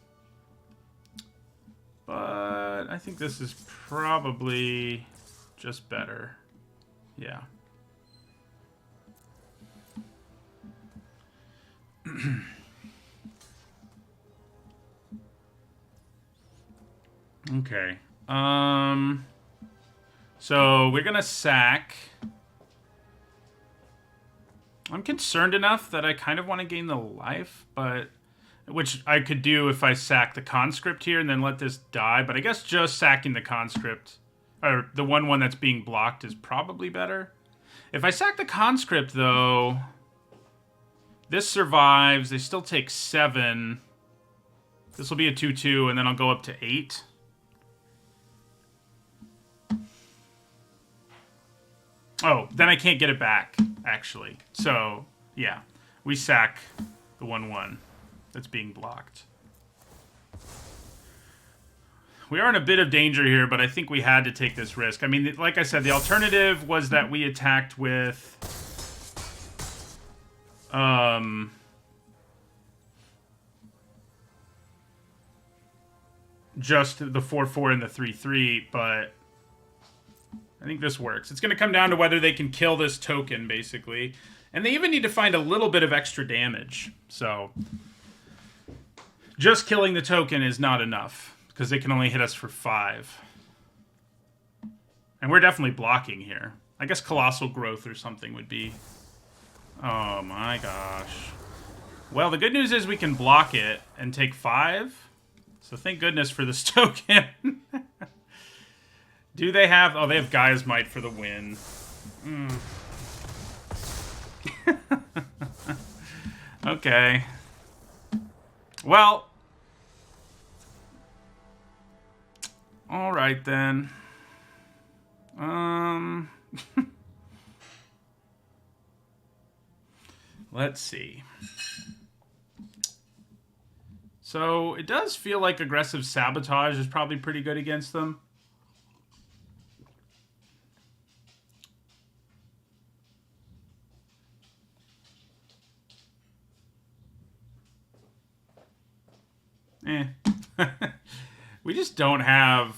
S1: But I think this is probably just better. Yeah. Okay. So we're gonna sack. I'm concerned enough that I kind of want to gain the life, but which I could do if I sack the conscript here and then let this die. But I guess just sacking the conscript, or the 1/1 that's being blocked, is probably better. If I sack the conscript, though, this survives. They still take 7. This will be a 2/2, and then I'll go up to 8. Oh, then I can't get it back, actually. So, yeah. We sack the 1/1 that's being blocked. We are in a bit of danger here, but I think we had to take this risk. I mean, like I said, the alternative was that we attacked with... just the 4/4 and the 3/3, but... I think this works. It's going to come down to whether they can kill this token, basically. And they even need to find a little bit of extra damage. So, just killing the token is not enough, because they can only hit us for 5. And we're definitely blocking here. I guess Colossal Growth or something would be... Oh my gosh. Well, the good news is we can block it and take 5. So thank goodness for this token. Do they have... Oh, they have Gaia's Might for the win. Okay. Well. Alright then. Let's see. So, it does feel like aggressive sabotage is probably pretty good against them. We just don't have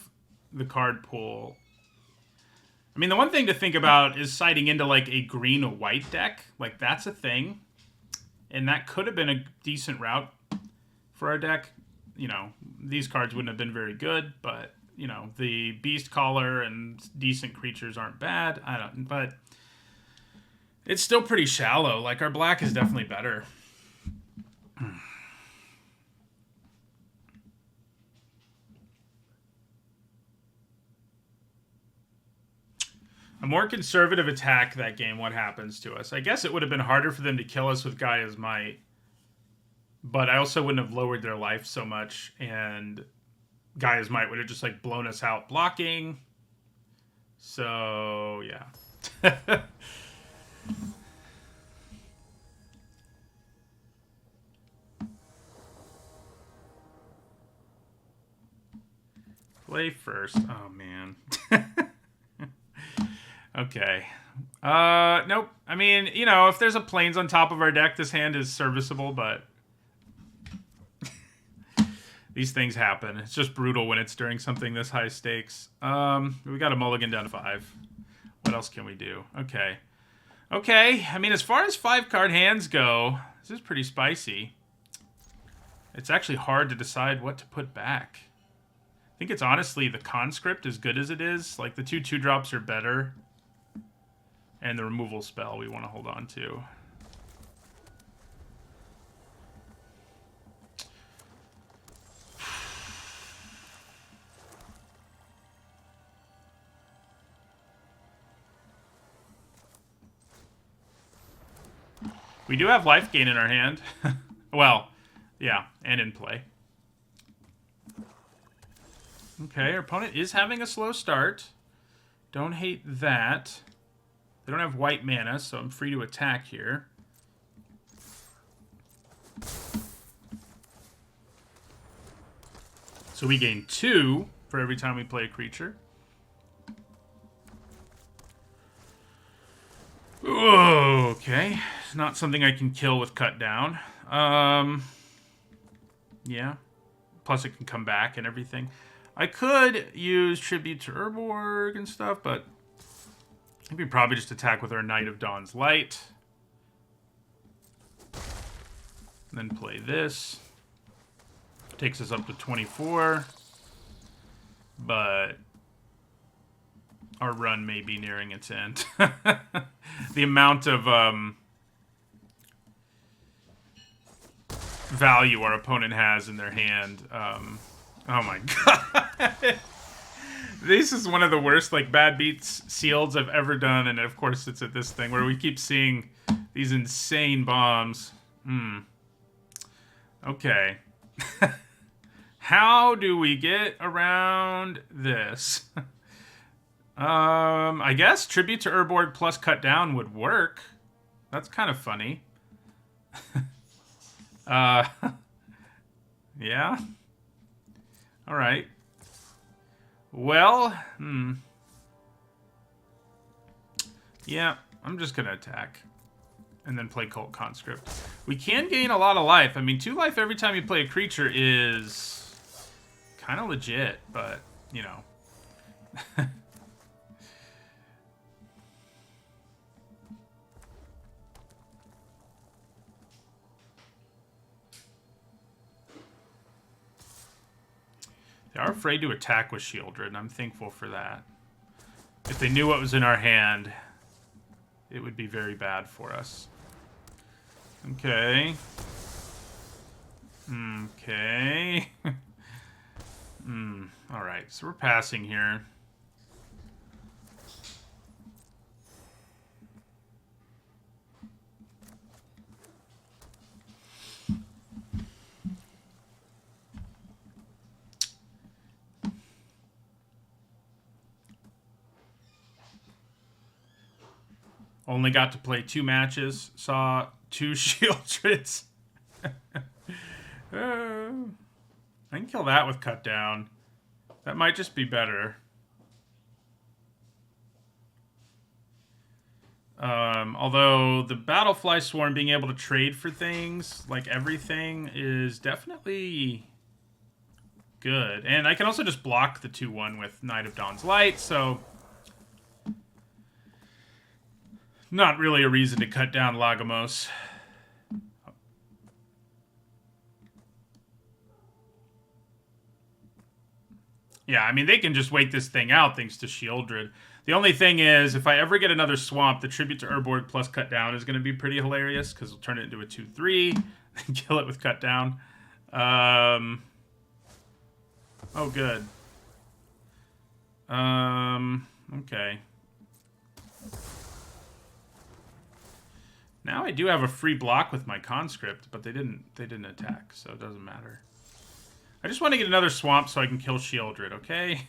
S1: the card pool. I mean, the one thing to think about is siding into, like, a green or white deck. Like, that's a thing. And that could have been a decent route for our deck. You know, these cards wouldn't have been very good, but, you know, the Beast Caller and decent creatures aren't bad. But it's still pretty shallow. Like, our black is definitely better. A more conservative attack that game, what happens to us? I guess it would have been harder for them to kill us with Gaia's Might. But I also wouldn't have lowered their life so much. And Gaia's Might would have just, like, blown us out blocking. So, yeah. Play first. Oh, man. Okay. Nope. I mean, you know, if there's a plains on top of our deck, this hand is serviceable, but these things happen. It's just brutal when it's during something this high stakes. We got a mulligan down to 5. What else can we do? Okay. Okay. I mean, as far as 5-card hands go, this is pretty spicy. It's actually hard to decide what to put back. I think it's honestly the conscript, as good as it is. Like, the 2/2-drops are better. And the removal spell we want to hold on to. We do have life gain in our hand. Well, yeah, and in play. Okay, our opponent is having a slow start. Don't hate that. They don't have white mana, so I'm free to attack here. So we gain 2 for every time we play a creature. Okay. It's not something I can kill with cut down. Yeah. Plus it can come back and everything. I could use Tribute to Urborg and stuff, but I think we probably just attack with our Knight of Dawn's Light. And then play this. Takes us up to 24. But our run may be nearing its end. The amount of value our opponent has in their hand. Oh my god. This is one of the worst, like, bad beats sealeds I've ever done, and of course it's at this thing where we keep seeing these insane bombs. Okay. How do we get around this? I guess Tribute to Urborg plus Cut Down would work. That's kind of funny. Yeah. All right. Well, yeah, I'm just going to attack. And then play Cult Conscript. We can gain a lot of life. I mean, 2 life every time you play a creature is kind of legit, but, you know. They are afraid to attack with Shieldred, and I'm thankful for that. If they knew what was in our hand, it would be very bad for us. Okay. Okay. Alright, so we're passing here. Only got to play 2 matches. Saw 2 Shieldreds. I can kill that with cut down. That might just be better. Although the Battlefly Swarm being able to trade for things, like everything, is definitely good. And I can also just block the 2-1 with Knight of Dawn's Light, so not really a reason to cut down Lagomos. Yeah, I mean, they can just wait this thing out thanks to Shieldred. The only thing is, if I ever get another swamp, the Tribute to Urborg plus Cut Down is going to be pretty hilarious, because we'll turn it into a 2-3, and kill it with Cut Down. Oh, good. Okay. Now I do have a free block with my conscript, but they didn't attack, so it doesn't matter. I just want to get another swamp so I can kill Shieldred, okay?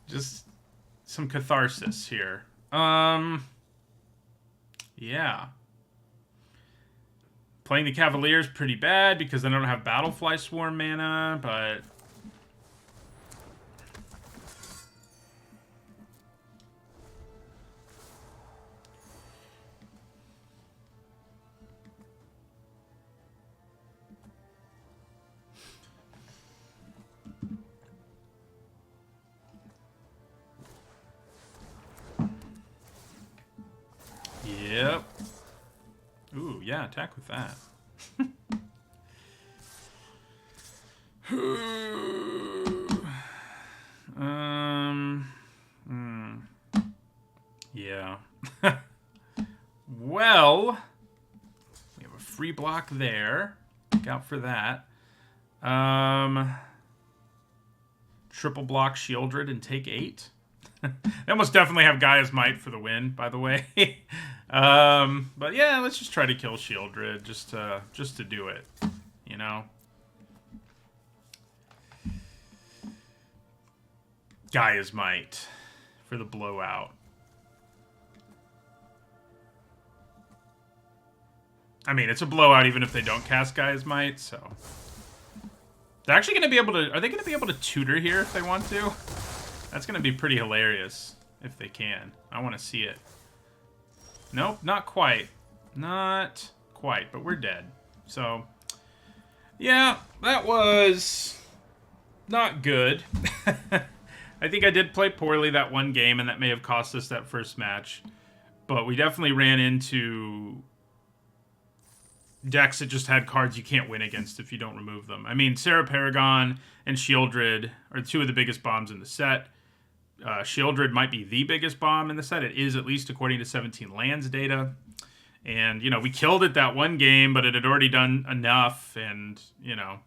S1: Just some catharsis here. Yeah. Playing the Cavalier is pretty bad because I don't have Battlefly Swarm mana, but yep. Ooh, yeah, attack with that. Yeah. Well, we have a free block there. Look out for that. Triple block Shieldred and take 8. They almost definitely have Gaia's Might for the win, by the way. But yeah, let's just try to kill Shieldred just to do it, you know. Gaia's Might for the blowout. I mean, it's a blowout even if they don't cast Gaia's Might, so they're actually going to be able to. Are they going to be able to tutor here if they want to? That's going to be pretty hilarious if they can. I want to see it. Nope, not quite. Not quite, but we're dead. So, yeah, that was not good. I think I did play poorly that one game, and that may have cost us that first match. But we definitely ran into decks that just had cards you can't win against if you don't remove them. I mean, Sarah Paragon and Shieldred are 2 of the biggest bombs in the set. Shieldred might be the biggest bomb in the set. It is, at least according to 17 Lands data. And, you know, we killed it that one game, but it had already done enough, and, you know,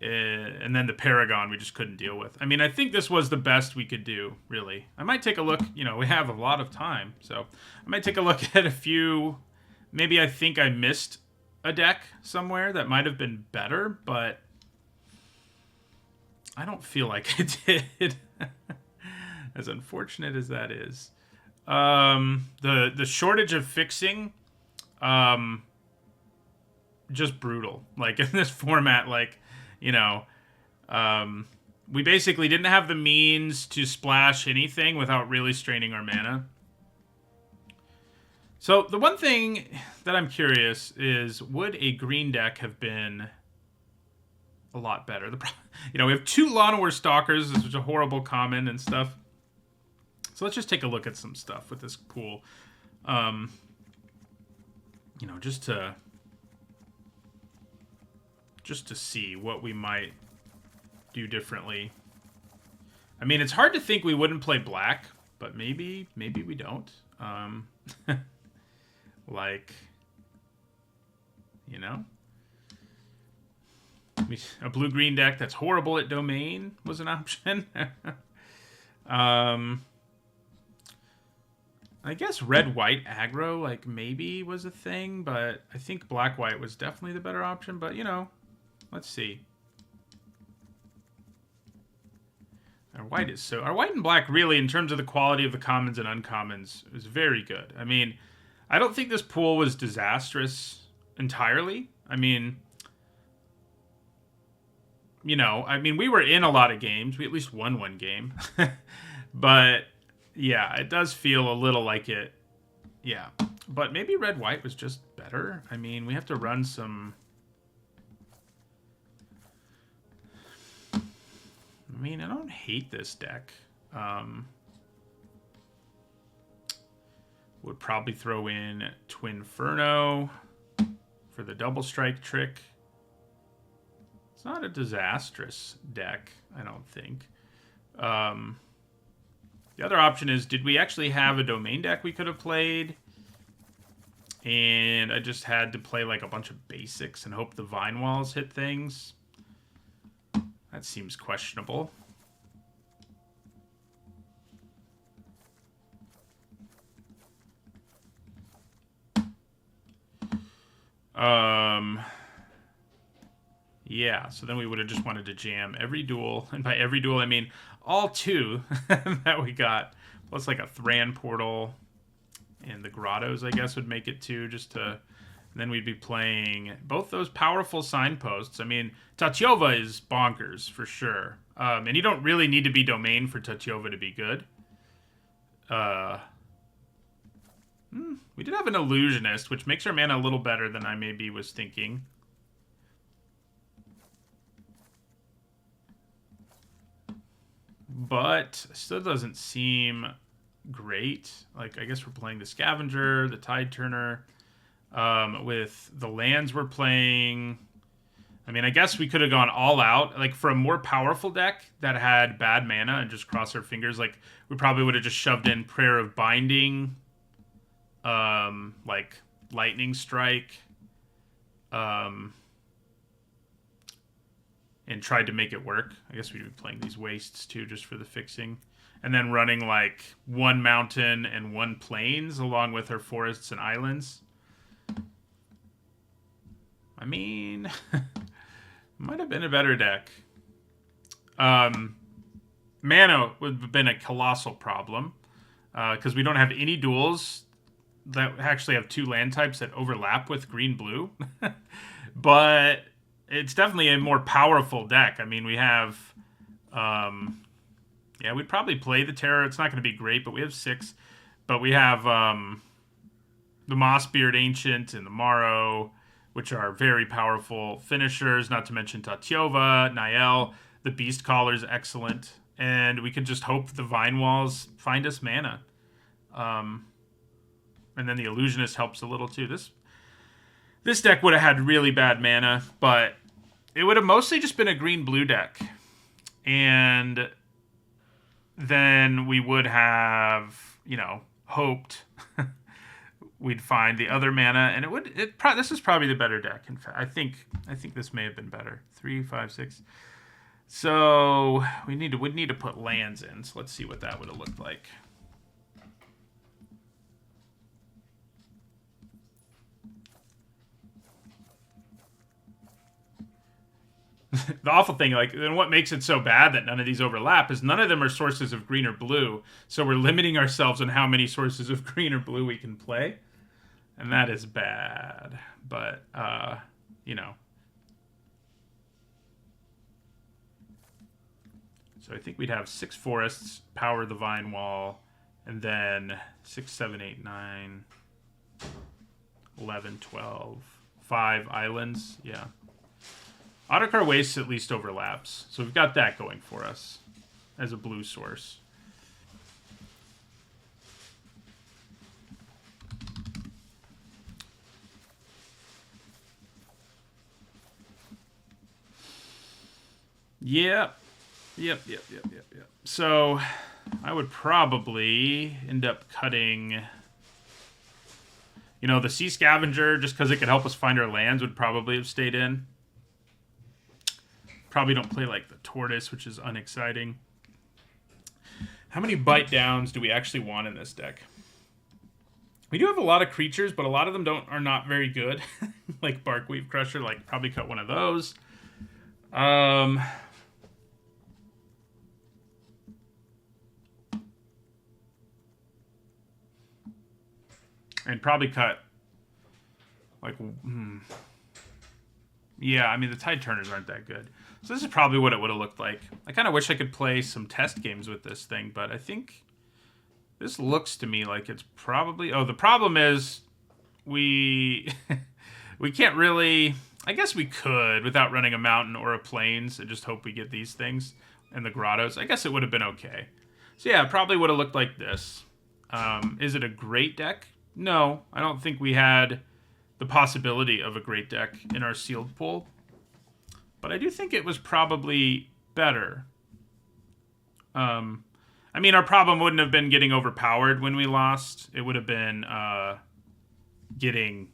S1: and then the Paragon we just couldn't deal with. I mean, I think this was the best we could do, really. I might take a look. You know, we have a lot of time, so I might take a look at a few. Maybe I think I missed a deck somewhere that might have been better, but I don't feel like I did. As unfortunate as that is. The shortage of fixing, just brutal. Like, in this format, like, you know, we basically didn't have the means to splash anything without really straining our mana. So the one thing that I'm curious is, would a green deck have been a lot better? You know, we have 2 Llanowar Stalkers, which is a horrible common and stuff. So let's just take a look at some stuff with this pool. You know, just to see what we might do differently. I mean, it's hard to think we wouldn't play black, but maybe we don't. Like, you know? A blue-green deck that's horrible at domain was an option. I guess red-white aggro, like, maybe was a thing, but I think black-white was definitely the better option, but, you know, let's see. Our white and black really, in terms of the quality of the commons and uncommons, is very good. I mean, I don't think this pool was disastrous entirely. I mean, you know, we were in a lot of games. We at least won one game. But, yeah, it does feel a little like it. Yeah. But maybe red-white was just better. I mean, we have to run some... I mean, I don't hate this deck. Would probably throw in Twinferno for the double strike trick. It's not a disastrous deck, I don't think. The other option is, did we actually have a domain deck we could have played? And I just had to play like a bunch of basics and hope the Vine Walls hit things. That seems questionable. Yeah, so then we would have just wanted to jam every duel. And by every duel, I mean all two that we got. Plus like a Thran portal. And the Grottos, I guess, would make it two just to... And then we'd be playing both those powerful signposts. I mean, Tatyova is bonkers, for sure. And you don't really need to be domain for Tatyova to be good. We did have an Illusionist, which makes our mana a little better than I maybe was thinking. But still doesn't seem great. Like, I guess we're playing the Scavenger, the Tide Turner... with the lands we're playing. I mean, I guess we could have gone all out. Like, for a more powerful deck that had bad mana and just cross our fingers, like, we probably would have just shoved in Prayer of Binding, like, Lightning Strike, and tried to make it work. I guess we'd be playing these Wastes, too, just for the fixing. And then running, like, one Mountain and one Plains, along with our Forests and Islands. I mean, might have been a better deck. Mana would have been a colossal problem because we don't have any duels that actually have two land types that overlap with green-blue. But it's definitely a more powerful deck. I mean, we have... yeah, we'd probably play the Terror. It's not going to be great, but we have 6. But we have the Mossbeard Ancient and the Morrow, which are very powerful finishers, not to mention Tatyova, Nael. The Beast Caller is excellent. And we can just hope the Vine Walls find us mana. And then the Illusionist helps a little too. This deck would have had really bad mana, but it would have mostly just been a green-blue deck. And then we would have, you know, hoped... we'd find the other mana, and this is probably the better deck. In fact, I think this may have been better. 3, 5, 6. So we'd need to put lands in. So let's see what that would have looked like. The awful thing, like, and what makes it so bad that none of these overlap is none of them are sources of green or blue. So we're limiting ourselves on how many sources of green or blue we can play. And that is bad, but, you know. So I think we'd have 6 forests, power the Vine Wall, and then 6, 7, 8, 9, 11, 12, 5 islands, yeah. Otokar Wastes at least overlaps, so we've got that going for us as a blue source. Yep. So I would probably end up cutting, you know, the Sea Scavenger, just because it could help us find our lands, would probably have stayed in. Probably don't play like the Tortoise, which is unexciting. How many bite downs do we actually want in this deck? We do have a lot of creatures, but a lot of them are not very good. Like Barkweave Crusher, like probably cut one of those. And probably cut like yeah, I mean the Tide Turners aren't that good. So this is probably what it would have looked like. I kind of wish I could play some test games with this thing, but I think this looks to me like it's probably... Oh, the problem is we can't really... I guess we could without running a mountain or a plains and just hope we get these things and the grottos. I guess it would have been okay. So yeah, it probably would have looked like this. Is it a great deck? No, I don't think we had the possibility of a great deck in our sealed pool. But I do think it was probably better. I mean, our problem wouldn't have been getting overpowered when we lost. It would have been getting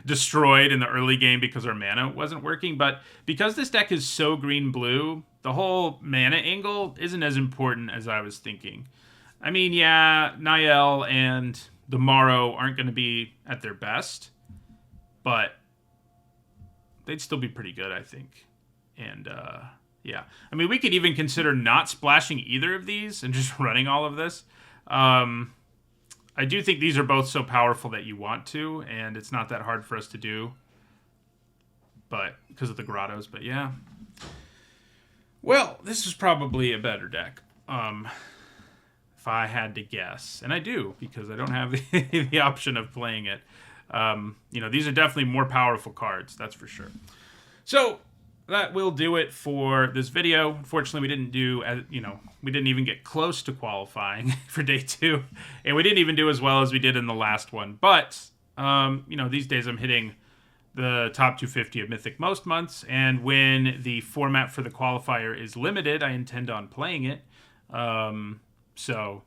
S1: destroyed in the early game because our mana wasn't working. But because this deck is so green-blue, the whole mana angle isn't as important as I was thinking. I mean, yeah, Niall and the Morrow aren't going to be at their best, but they'd still be pretty good, I think. And, yeah. I mean, we could even consider not splashing either of these and just running all of this. I do think these are both so powerful that you want to, and it's not that hard for us to do. But, because of the grottos, but yeah. Well, this is probably a better deck. If I had to guess. And I do, because I don't have the option of playing it. You know, these are definitely more powerful cards, that's for sure. So that will do it for this video. Unfortunately, we didn't do, we didn't even get close to qualifying for day 2, and we didn't even do as well as we did in the last one. But you know, these days I'm hitting the top 250 of Mythic most months, and when the format for the qualifier is limited, I intend on playing it. So,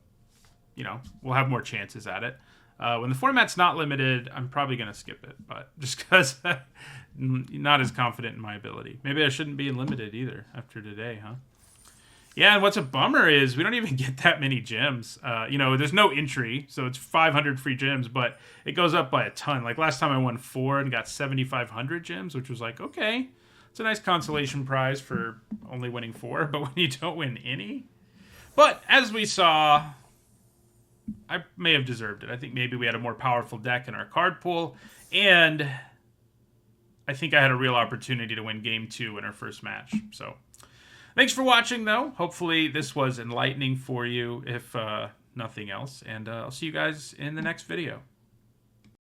S1: you know, we'll have more chances at it. When the format's not limited, I'm probably going to skip it, but just because I'm not as confident in my ability. Maybe I shouldn't be limited either after today, huh? Yeah, and what's a bummer is we don't even get that many gems. You know, there's no entry, so it's 500 free gems, but it goes up by a ton. Like last time I won 4 and got 7,500 gems, which was like, okay, it's a nice consolation prize for only winning 4, but when you don't win any... But as we saw, I may have deserved it. I think maybe we had a more powerful deck in our card pool, and I think I had a real opportunity to win game 2 in our first match. So thanks for watching, though. Hopefully this was enlightening for you, if nothing else, and I'll see you guys in the next video.